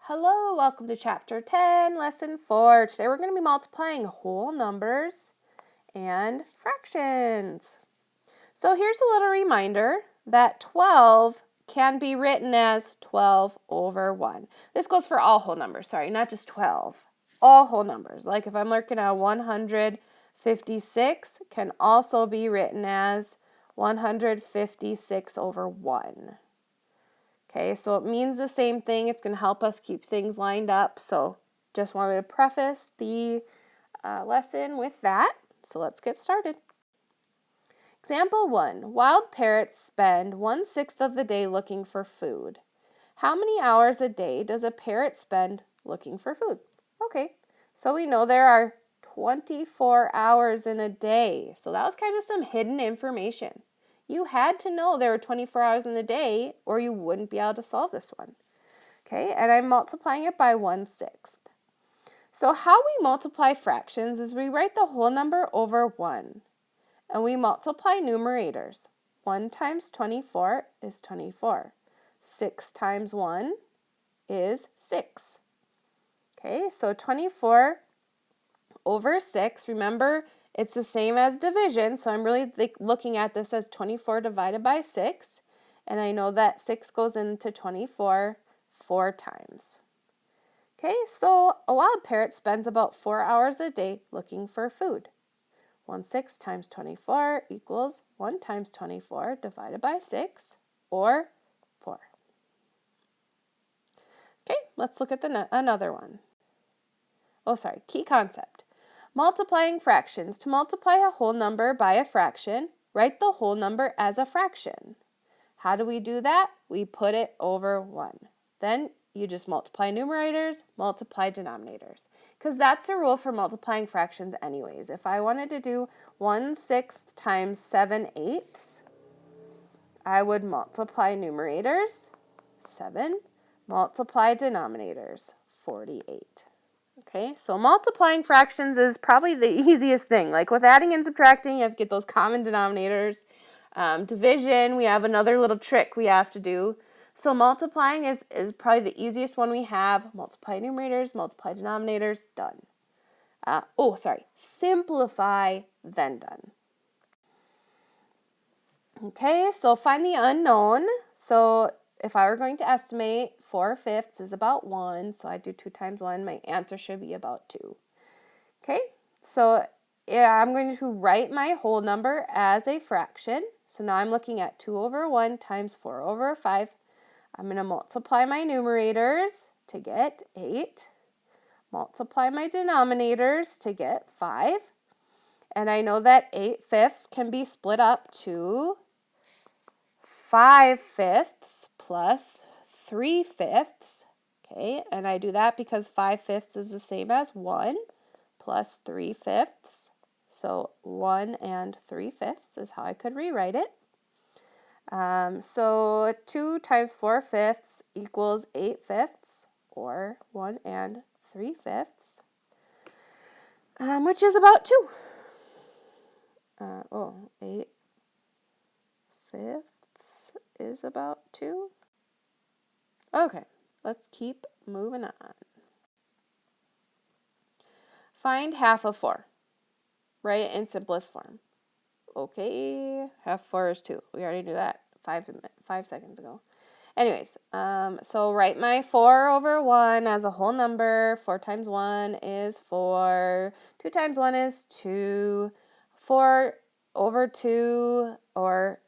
Hello, welcome to Chapter 10, Lesson 4. Today we're going to be multiplying whole numbers and fractions. So here's a little reminder that 12 can be written as 12 over 1. This goes for all whole numbers, not just 12. All whole numbers. Like if I'm looking at 156, can also be written as 156 over 1. Okay, so it means the same thing. It's going to help us keep things lined up. So just wanted to preface the lesson with that. So let's get started. Example 1. Wild parrots spend 1/6 of the day looking for food. How many hours a day does a parrot spend looking for food? Okay, so we know there are 24 hours in a day. So that was kind of some hidden information. You had to know there were 24 hours in a day or you wouldn't be able to solve this one. Okay, and I'm multiplying it by 1/6. So how we multiply fractions is we write the whole number over 1. And we multiply numerators. 1 times 24 is 24. 6 times 1 is 6. Okay, so 24 over 6, remember, it's the same as division, so I'm really looking at this as 24 divided by 6, and I know that 6 goes into 24 4 times. Okay, so a wild parrot spends about 4 hours a day looking for food. 1/6 times 24 equals 1 times 24 divided by 6, or 4. Okay, let's look at another one. Key concept. Multiplying fractions. To multiply a whole number by a fraction, write the whole number as a fraction. How do we do that? We put it over 1. Then you just multiply numerators, multiply denominators. Because that's the rule for multiplying fractions anyways. If I wanted to do 1/6 times 7/8, I would multiply numerators, 7, multiply denominators, 48. Okay, so multiplying fractions is probably the easiest thing. Like with adding and subtracting, you have to get those common denominators. Division, we have another little trick we have to do. So multiplying is probably the easiest one we have. Multiply numerators, multiply denominators, done. Simplify, then done. Okay, so find the unknown. So if I were going to estimate, 4/5 is about 1, so I do 2 times 1. My answer should be about 2. Okay, so I'm going to write my whole number as a fraction. So now I'm looking at 2 over 1 times 4 over 5. I'm going to multiply my numerators to get 8. Multiply my denominators to get 5. And I know that 8/5 can be split up to 5/5 plus 3/5. Okay, and I do that because 5/5 is the same as 1 plus 3/5. So 1 and 3/5 is how I could rewrite it. So 2 times 4/5 equals 8/5, or 1 and 3/5, which is about 2. 8/5 is about 2. Okay, let's keep moving on. Find half of 4. Write it in simplest form. Okay, half of 4 is 2. We already knew that 5 seconds ago. Anyways, so write my 4 over 1 as a whole number. 4 times 1 is 4. 2 times 1 is 2. 4 over 2, or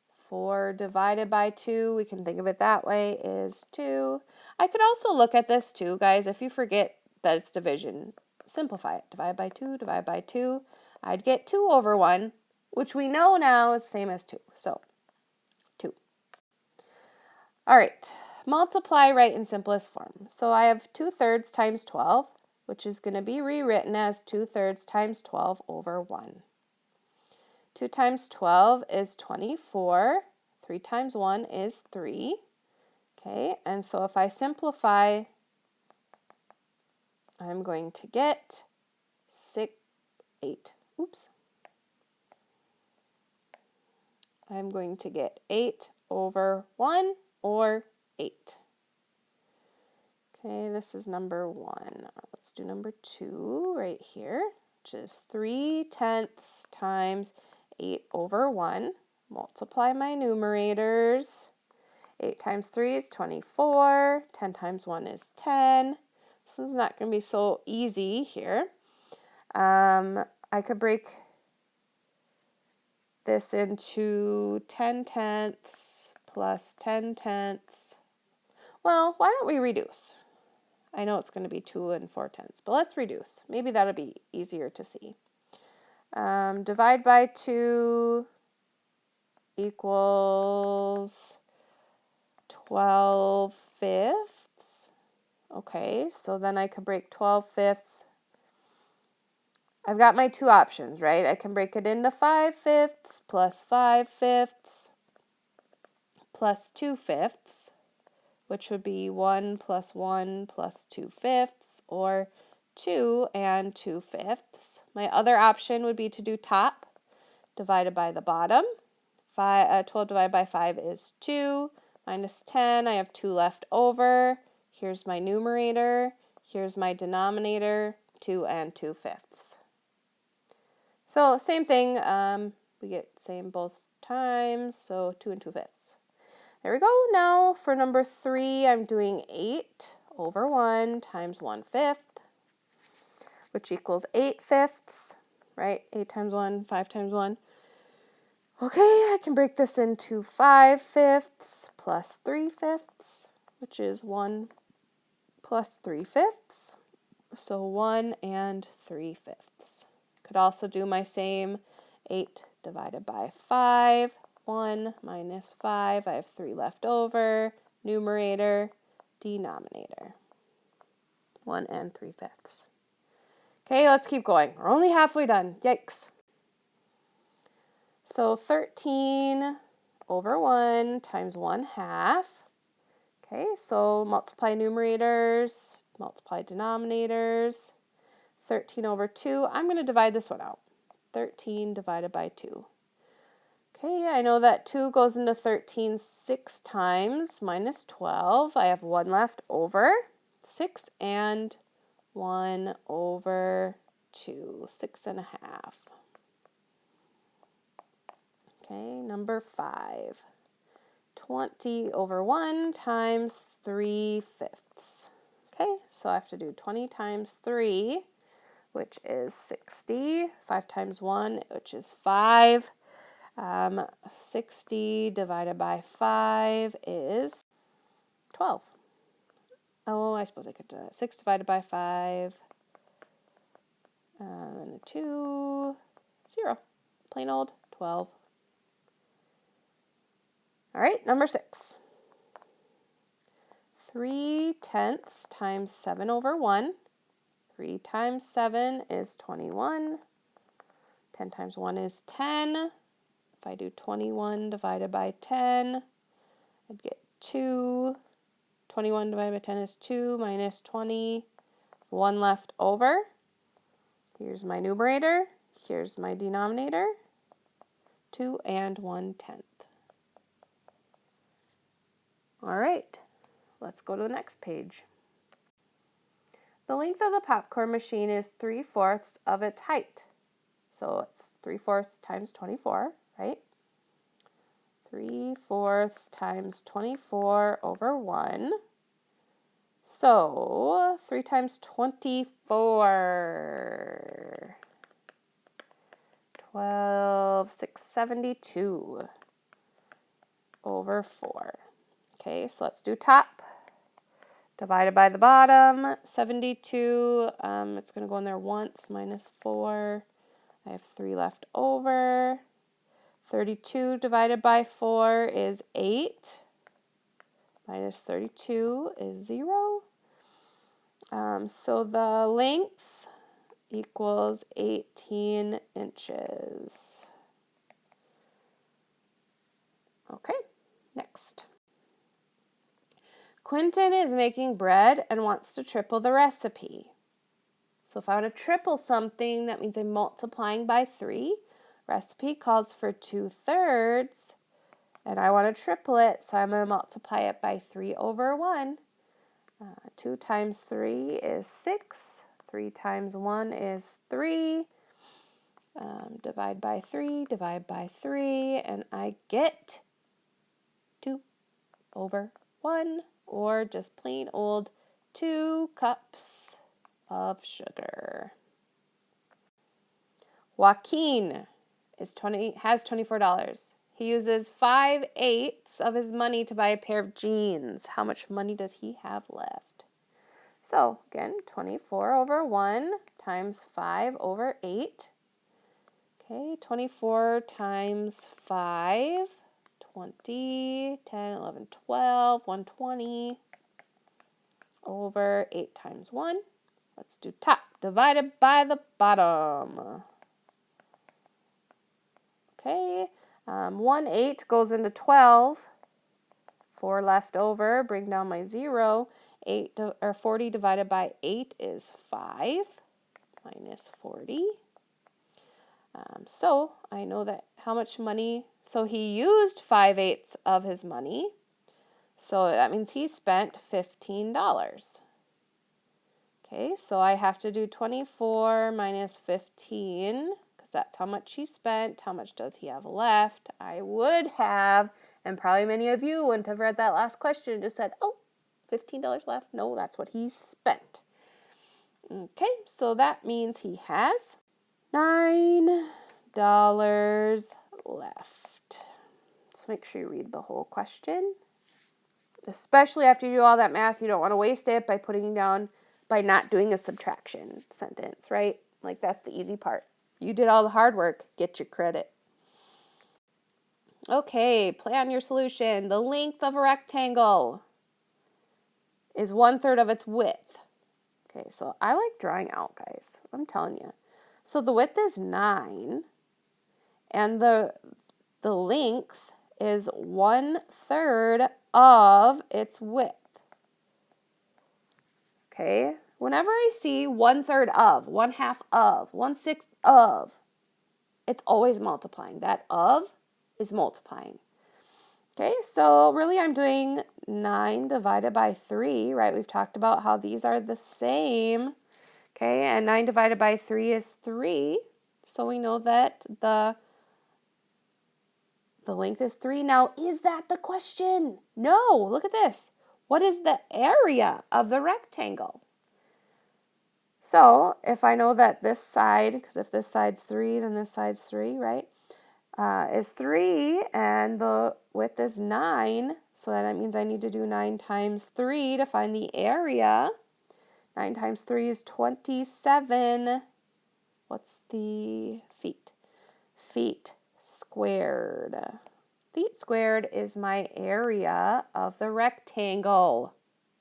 4 divided by 2, we can think of it that way, is 2. I could also look at this too, guys. If you forget that it's division, simplify it. Divide by 2, divide by 2. I'd get 2 over 1, which we know now is the same as 2. So 2. All right, multiply, write in simplest form. So I have 2/3 times 12, which is going to be rewritten as 2/3 times 12 over 1. 2 times 12 is 24. 3 times 1 is 3. Okay, and so if I simplify, I'm going to get 8. Oops. I'm going to get 8 over 1, or 8. Okay, this is number 1. Let's do number 2 right here, which is 3/10 times 8 over 1. Multiply my numerators. 8 times 3 is 24. 10 times 1 is 10. This is not going to be so easy here. I could break this into 10/10 plus 10/10. Well, why don't we reduce? I know it's going to be 2 and 4/10, but let's reduce. Maybe that'll be easier to see. Divide by 2 equals 12/5. Okay, so then I could break 12/5. I've got my 2 options, right? I can break it into 5/5 plus 5/5 plus 2/5, which would be 1 plus 1 plus 2/5, or 2 and 2/5. My other option would be to do top divided by the bottom. 12 divided by 5 is 2, minus 10. I have 2 left over. Here's my numerator. Here's my denominator, 2 and 2/5. So same thing, we get same both times, so 2 and 2/5. There we go. Now for number 3, I'm doing 8 over 1 times 1/5, which equals 8/5, right? 8 times 1, 5 times 1. Okay, I can break this into 5/5 plus 3/5, which is 1 plus 3/5, so 1 and 3/5. Could also do my same 8 divided by 5, 1 minus 5, I have 3 left over, numerator, denominator, 1 and 3/5. Okay, let's keep going. We're only halfway done, yikes. So 13 over 1 times 1/2. Okay, so multiply numerators, multiply denominators. 13 over 2, I'm going to divide this one out. 13 divided by 2. Okay, I know that 2 goes into 13 6 times, minus 12. I have 1 left over. 6 and 1 over 2, 6.5. Okay, number 5. 20 over 1 times 3/5. Okay, so I have to do 20 times 3, which is 60. 5 times 1, which is 5. 60 divided by 5 is 12. Oh, I suppose I could do it. 6 divided by 5, then a 2, 0. Plain old 12. All right, number 6. 3/10 times 7 over 1. 3 times 7 is 21. 10 times 1 is 10. If I do 21 divided by 10, I'd get 2. 21 divided by 10 is 2 minus 20. 1 left over. Here's my numerator. Here's my denominator. 2 and 1/10. All right, let's go to the next page. The length of the popcorn machine is 3/4 of its height. So it's 3/4 times 24, right? 3/4 times 24 over 1. So 3 times 24. 12, 672 over 4. Okay, so let's do top. Divided by the bottom, 72. It's going to go in there once, minus 4. I have 3 left over. 32 divided by 4 is 8. Minus 32 is 0. So the length equals 18 inches. Okay, next. Quentin is making bread and wants to triple the recipe. So if I want to triple something, that means I'm multiplying by 3. Recipe calls for 2/3, and I want to triple it, so I'm going to multiply it by 3 over 1. 2 times 3 is 6. 3 times 1 is 3. Divide by 3, divide by 3, and I get 2 over 1, or just plain old 2 cups of sugar. Joaquin has $24. He uses 5/8 of his money to buy a pair of jeans. How much money does he have left? So again, 24 over 1 times 5 over 8. Okay, 24 times 5, 20, 10, 11, 12, 120 over 8 times 1. Let's do top divided by the bottom. Okay, 1/8 goes into 12. 4 left over, bring down my 0. 40 divided by 8 is 5 minus 40. So I know that how much money, so he used 5/8 of his money. So that means he spent $15. Okay, so I have to do 24 minus 15, because that's how much he spent. How much does he have left? I would have, and probably many of you wouldn't have read that last question and just said, oh, $15 left. No, that's what he spent. Okay, so that means he has $9 left. So make sure you read the whole question. Especially after you do all that math, you don't want to waste it by not doing a subtraction sentence, right? Like, that's the easy part. You did all the hard work, get your credit. Okay, plan your solution. The length of a rectangle is 1/3 of its width. Okay, so I like drawing out, guys. I'm telling you. So the width is 9, and the length is 1/3 of its width. Okay, whenever I see 1/3 of, 1/2 of, 1/6 of, it's always multiplying. That of is multiplying. Okay, so really I'm doing 9 divided by 3, right? We've talked about how these are the same. Okay, and 9 divided by 3 is 3. So we know that the length is 3. Now, is that the question? No, look at this. What is the area of the rectangle? So if I know that this side, because if this side's 3, then this side's 3, right, is 3, and the width is 9, so that means I need to do 9 times 3 to find the area. 9 times 3 is 27. What's the feet? Feet squared. Feet squared is my area of the rectangle.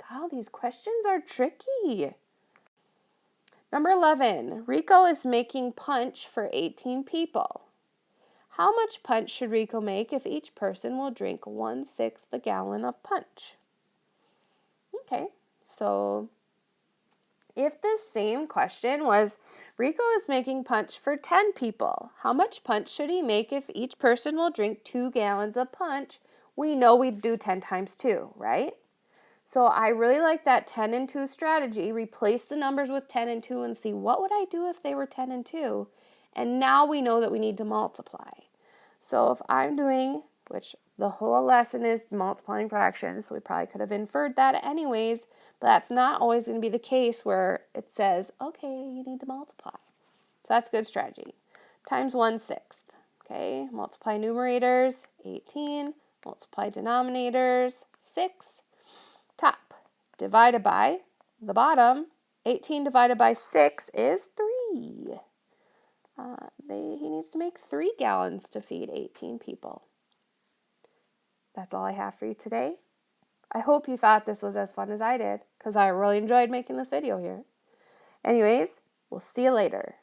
God, these questions are tricky. Number 11, Rico is making punch for 18 people. How much punch should Rico make if each person will drink 1/6 a gallon of punch? Okay, so if this same question was, Rico is making punch for 10 people, how much punch should he make if each person will drink 2 gallons of punch? We know we'd do 10 times 2, right? So I really like that 10 and 2 strategy. Replace the numbers with 10 and 2 and see what would I do if they were 10 and 2. And now we know that we need to multiply. So if I'm doing, which the whole lesson is multiplying fractions, so we probably could have inferred that anyways, but that's not always going to be the case where it says, okay, you need to multiply. So that's a good strategy. Times 1/6. Okay, multiply numerators, 18, multiply denominators, 6. Top divided by the bottom, 18 divided by 6 is 3. He needs to make 3 gallons to feed 18 people. That's all I have for you today. I hope you thought this was as fun as I did, because I really enjoyed making this video here. Anyways, we'll see you later.